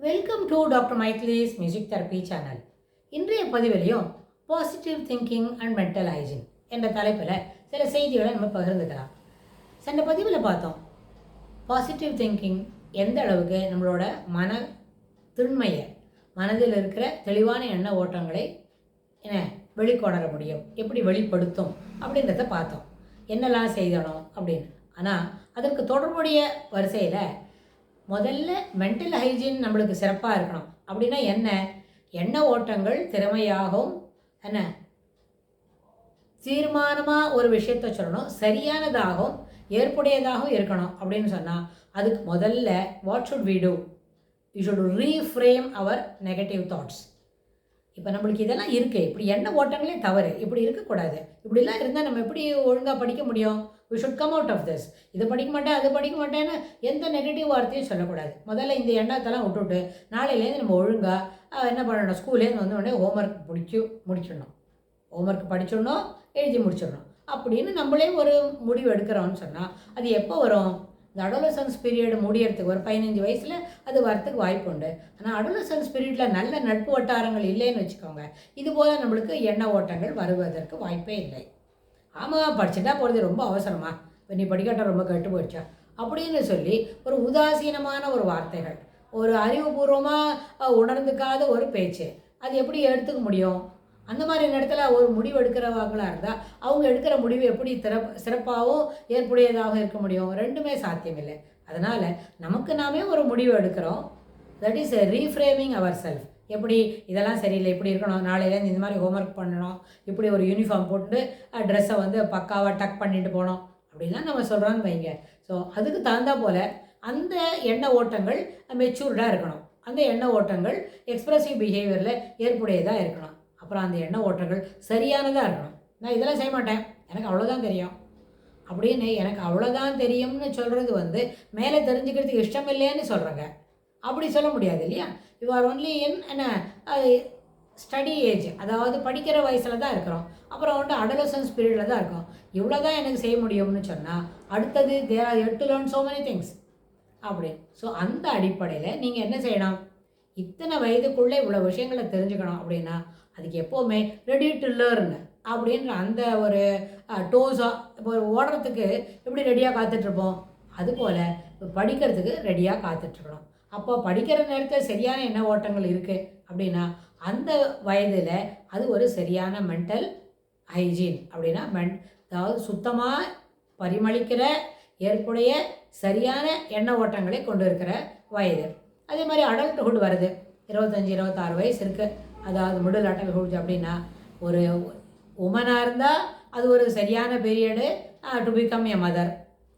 Welcome to doctor மைக்லீஸ் music therapy channel. இன்றைய பதிவிலையும் positive thinking and mental hygiene என்ற தலைப்பில் சில செய்திகளை நம்ம பகிர்ந்துக்கலாம். சென்ற பதிவில் பார்த்தோம், பாசிட்டிவ் திங்கிங் எந்த அளவுக்கு நம்மளோட மன திண்மையை, மனதில் இருக்கிற தெளிவான எண்ண ஓட்டங்களை வெளிக்கொணர முடியும், எப்படி வெளிப்படுத்தும் அப்படின்றத பார்த்தோம். என்னெல்லாம் செய்யணும் அப்படின்னு. ஆனால் அதற்கு தொடர்புடைய வரிசையில் முதல்ல மென்டல் ஹைஜீன் நம்மளுக்கு சிறப்பாக இருக்கணும். அப்படின்னா என்ன? எண்ண ஓட்டங்கள் திறமையாகவும் தீர்மானமாக ஒரு விஷயத்தை சொல்லணும், சரியானதாகவும் ஏற்புடையதாகவும் இருக்கணும். அப்படின்னு சொன்னால் அதுக்கு முதல்ல what should we do? You should reframe our negative thoughts. இப்போ நம்மளுக்கு இதெல்லாம் இருக்குது, இப்படி எண்ண ஓட்டங்களே தவறு, இப்படி இருக்கக்கூடாது, இப்படிலாம் இருந்தால் நம்ம எப்படி ஒழுங்காக படிக்க முடியும்? We should come out of this. இதை படிக்க மாட்டேன், அது படிக்க மாட்டேன்னு எந்த நெகட்டிவ் வார்த்தையும் சொல்லக்கூடாது. முதல்ல இந்த எண்ணத்தெல்லாம் விட்டுவிட்டு நாளையிலேருந்து நம்ம ஒழுங்காக என்ன பண்ணணும்? ஸ்கூல்லேருந்து வந்த உடனே ஹோம்ஒர்க் முடிச்சிடணும், ஹோம்ஒர்க் படிச்சிடணும், எழுதி முடிச்சிடணும் அப்படின்னு நம்மளே ஒரு முடிவு எடுக்கிறோம்னு சொன்னால் அது எப்போ வரும்? இந்த அடோலசன்ஸ் பீரியட் முடியறதுக்கு ஒரு 15 வயசில் அது வரத்துக்கு வாய்ப்பு உண்டு. ஆனால் அடோலசன்ஸ் பீரியடில் நல்ல நட்பு வட்டாரங்கள் இல்லைன்னு வச்சுக்கோங்க, இதுபோல் நம்மளுக்கு எண்ண ஓட்டங்கள் வருவதற்கு வாய்ப்பே இல்லை. ஆமாம், படிச்சுட்டா போகிறது, ரொம்ப அவசரமா, இப்போ நீ படிக்கட்டால் ரொம்ப கெட்டு போயிடுச்சா அப்படின்னு சொல்லி ஒரு உதாசீனமான ஒரு வார்த்தைகள், ஒரு அறிவுபூர்வமாக உணர்ந்துக்காத ஒரு பேச்சு, அது எப்படி எடுத்துக்க முடியும்? அந்த மாதிரி இடத்துல ஒரு முடிவு எடுக்கிறவங்களாக இருந்தால் அவங்க எடுக்கிற முடிவு எப்படி சிறப்பாகவும் ஏற்புடையதாக இருக்க முடியும்? ரெண்டுமே சாத்தியமில்லை. அதனால் நமக்கு நாமே ஒரு முடிவு எடுக்கிறோம். That is reframing our self. எப்படி இதெல்லாம் சரியில்லை, இப்படி இருக்கணும், நாளையிலேருந்து இந்த மாதிரி ஹோம்ஒர்க் பண்ணணும், இப்படி ஒரு யூனிஃபார்ம் போட்டு ட்ரெஸ்ஸை பக்காவாக டக் பண்ணிட்டு போனோம் அப்படின்லாம் நம்ம சொல்கிறோன்னு வைங்க. ஸோ அதுக்கு தகுந்தா போல் அந்த எண்ண ஓட்டங்கள் மெச்சூர்டாக இருக்கணும். அந்த எண்ண ஓட்டங்கள் எக்ஸ்ப்ரெசிவ் பிஹேவியரில் ஏற்புடையதாக இருக்கணும். அப்புறம் அந்த எண்ண ஓட்டங்கள் சரியானதாக இருக்கணும். நான் இதெல்லாம் செய்ய மாட்டேன், எனக்கு அவ்வளோதான் தெரியும் அப்படின்னு, எனக்கு அவ்வளோதான் தெரியும்னு சொல்கிறது மேலே தெரிஞ்சுக்கிறதுக்கு இஷ்டம் இல்லைன்னு சொல்கிறேங்க. அப்படி சொல்ல முடியாது இல்லையா? You are only in study age, அதாவது படிக்கிற வயசில் தான் இருக்கிறோம். அப்புறம் அடோலசன்ஸ் பீரியடில் தான் இருக்கோம். இவ்வளோ தான் எனக்கு செய்ய முடியும்னு சொன்னால் அடுத்தது there are yet to learn so many things அப்படி. ஸோ அந்த அடிப்படையில் நீங்கள் என்ன செய்யணும்? இத்தனை வயதுக்குள்ளே இவ்வளோ விஷயங்களை தெரிஞ்சுக்கணும் அப்படின்னா அதுக்கு எப்போவுமே ரெடி டு லேர்ன் அப்படின்ற அந்த ஒரு டோஸாக, இப்போ ஓடுறதுக்கு எப்படி ரெடியாக காத்துட்ருப்போம், அதுபோல் இப்போ படிக்கிறதுக்கு ரெடியாக காத்துட்ருக்கணும். அப்போ படிக்கிற நேரத்தில் சரியான எண்ண ஓட்டங்கள் இருக்குது அப்படின்னா அந்த வயதில் அது ஒரு சரியான மென்டல் ஹைஜீன். அப்படின்னா அதாவது சுத்தமாக பரிமளிக்கிற ஏற்புடைய சரியான எண்ண ஓட்டங்களை கொண்டு இருக்கிற வயது. அதே மாதிரி அடல்ட்ஹுட் வருது, 25-26 வயசு இருக்குது, அதாவது மிடில் அடல்ட்ஹுட் அப்படின்னா ஒரு உமனாக இருந்தால் அது ஒரு சரியான period to become a mother.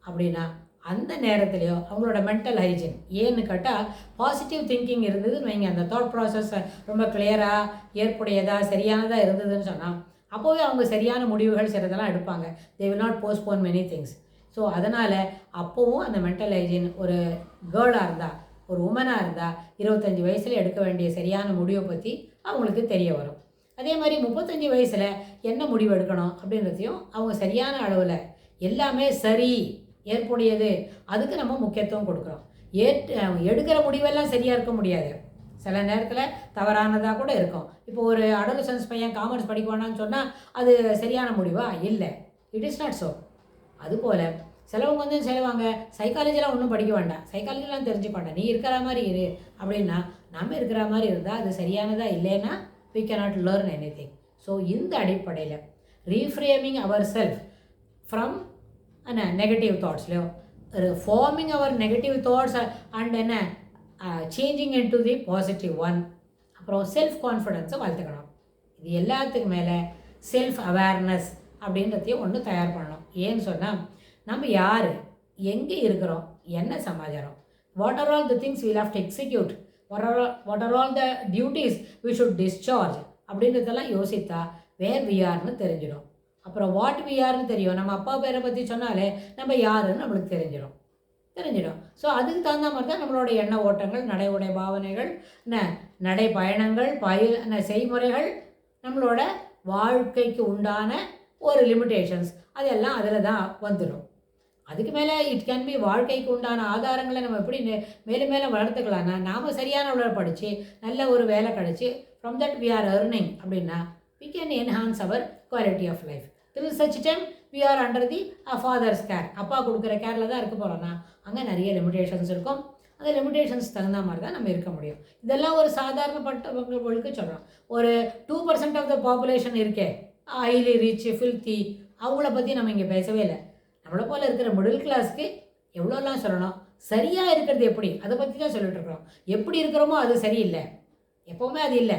அப்படின்னா அந்த நேரத்துலையோ அவங்களோட மென்டல் ஹைஜீன் ஏன்னு கேட்டால் பாசிட்டிவ் திங்கிங் இருந்ததுன்னு வைங்க, அந்த தாட் ப்ராசஸ் ரொம்ப கிளியராக ஏற்புடையதாக சரியானதாக இருந்ததுன்னு சொன்னால் அப்போவே அவங்க சரியான முடிவுகள் சிலதெல்லாம் எடுப்பாங்க. They will not postpone many things. So அதனால் அப்போவும் அந்த மென்டல் ஹைஜீன் ஒரு கேர்ளாக இருந்தால், ஒரு உமனாக இருந்தால் 25 வயசில் எடுக்க வேண்டிய சரியான முடிவை பற்றி அவங்களுக்கு தெரிய வரும். அதே மாதிரி 35 வயசில் என்ன முடிவு எடுக்கணும் அப்படின்றதையும் அவங்க சரியான அளவில் எல்லாமே சரி ஏற்புடையது அதுக்கு நம்ம முக்கியத்துவம் கொடுக்குறோம். எடுக்கிற முடிவெல்லாம் சரியாக இருக்க முடியாது, சில நேரத்தில் தவறானதாக கூட இருக்கும். இப்போ ஒரு அடோலசன்ஸ் பையன் காமர்ஸ் படிக்க வேணான்னு சொன்னால் அது சரியான முடிவா? இல்லை, இட் இஸ் நாட் ஸோ. அதுபோல் சிலவங்க செய்வாங்க, சைக்காலஜிலாம் ஒன்றும் படிக்க வேண்டாம், சைக்காலஜிலாம் தெரிஞ்சுக்க வேண்டாம், நீ இருக்கிற மாதிரி இரு அப்படின்னா நம்ம இருக்கிற மாதிரி இருந்தால் அது சரியானதாக இல்லைன்னா we cannot learn anything. So இந்த அடிப்படையில் reframing our self from negative தாட்ஸ்லையோ forming our negative thoughts and changing into the positive one. அப்புறம் செல்ஃப் கான்ஃபிடென்ஸை வளர்த்துக்கணும். இது எல்லாத்துக்கு மேலே செல்ஃப் அவேர்னஸ் அப்படின்றதையும் ஒன்று தயார் பண்ணணும். ஏன்னு சொன்னால் நம்ம யார், எங்கே இருக்கிறோம், என்ன சமாச்சாரம், what are all the things will have to execute, what are all the duties we should discharge அப்படின்றதெல்லாம் யோசித்தா வேர் வி ஆர்னு தெரிஞ்சிடும். அப்புறம் வாட் வி ஆர்னு தெரியும். நம்ம அப்பா பேரை பற்றி சொன்னாலே நம்ம யாருன்னு நம்மளுக்கு தெரிஞ்சிடும். ஸோ அதுக்கு தகுந்த மாதிரி தான் நம்மளோட எண்ண ஓட்டங்கள், நடை உடை பாவனைகள், நடை பயணங்கள், செய்முறைகள், நம்மளோட வாழ்க்கைக்கு உண்டான ஒரு லிமிட்டேஷன்ஸ் அதெல்லாம் அதில் தான் வந்துடும். அதுக்கு மேலே இட் கேன் பி வாழ்க்கைக்கு உண்டான ஆதாரங்களை நம்ம எப்படி மேலும் மேலும் வளர்த்துக்கலாம்னா, நாம் சரியான உள்ள படித்து நல்ல ஒரு வேலை கிடச்சி from that we are earning அப்படின்னா we can enhance our quality of life. Till such time we are under the father's care. அப்பா கொடுக்குற கேரில் தான் இருக்க போகிறோன்னா அங்கே நிறைய லிமிடேஷன்ஸ் இருக்கும். அந்த லிமிடேஷன்ஸ் தகுந்த மாதிரி தான் நம்ம இருக்க முடியும். இதெல்லாம் ஒரு சாதாரணப்பட்டவங்களுக்கு சொல்கிறோம். ஒரு 2% ஆஃப் த பாப்புலேஷன் இருக்கே, ஹைலி ரிச் ஃபில்த்தி, அவங்கள பற்றி நம்ம இங்கே பேசவே இல்லை. நம்மளை போல் இருக்கிற மிடில் கிளாஸ்க்கு எவ்வளோலாம் சொல்லணும். சரியாக இருக்கிறது எப்படி, அதை பற்றி தான் சொல்லிட்டு இருக்கிறோம். எப்படி இருக்கிறோமோ அது சரியில்லை, எப்போவுமே அது இல்லை,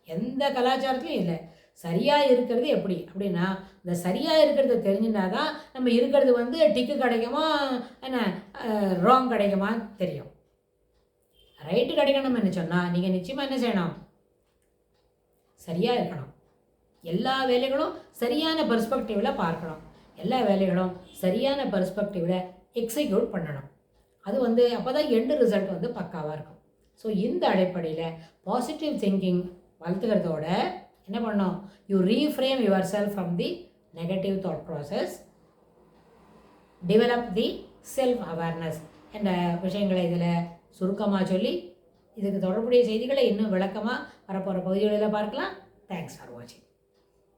எந்த கலாச்சாரத்துலையும் இல்லை. சரியாக இருக்கிறது எப்படி அப்படின்னா, இந்த சரியாக இருக்கிறத தெரிஞ்சுனா தான் நம்ம இருக்கிறது வந்து டிக்கு கிடைக்குமா என்ன ராங் கிடைக்குமா தெரியும். ரைட்டு கிடைக்கணும்னு சொன்னால் நீங்கள் நிச்சயமாக என்ன செய்யணும், சரியாக இருக்கணும். எல்லா வேலைகளும் சரியான பெர்ஸ்பெக்டிவில் பார்க்கணும். எல்லா வேலைகளும் சரியான பெர்ஸ்பெக்டிவில் எக்ஸிக்யூட் பண்ணணும். அது வந்து அப்போ தான் எண்டு ரிசல்ட் வந்து பக்காவாக இருக்கும். ஸோ இந்த அடிப்படையில் பாசிட்டிவ் திங்கிங் வளர்த்துக்கிறதோட என்ன பண்ணோம், you reframe your self from the negative thought process, develop the self awareness என்ற விஷயங்களை இதில் சுருக்கமாக சொல்லி இதுக்கு தொடர்புடைய செய்திகளை இன்னும் விளக்கமாக வரப்போகிற பகுதிகளில் பார்க்கலாம். தேங்க்ஸ் ஃபார் வாட்சிங்.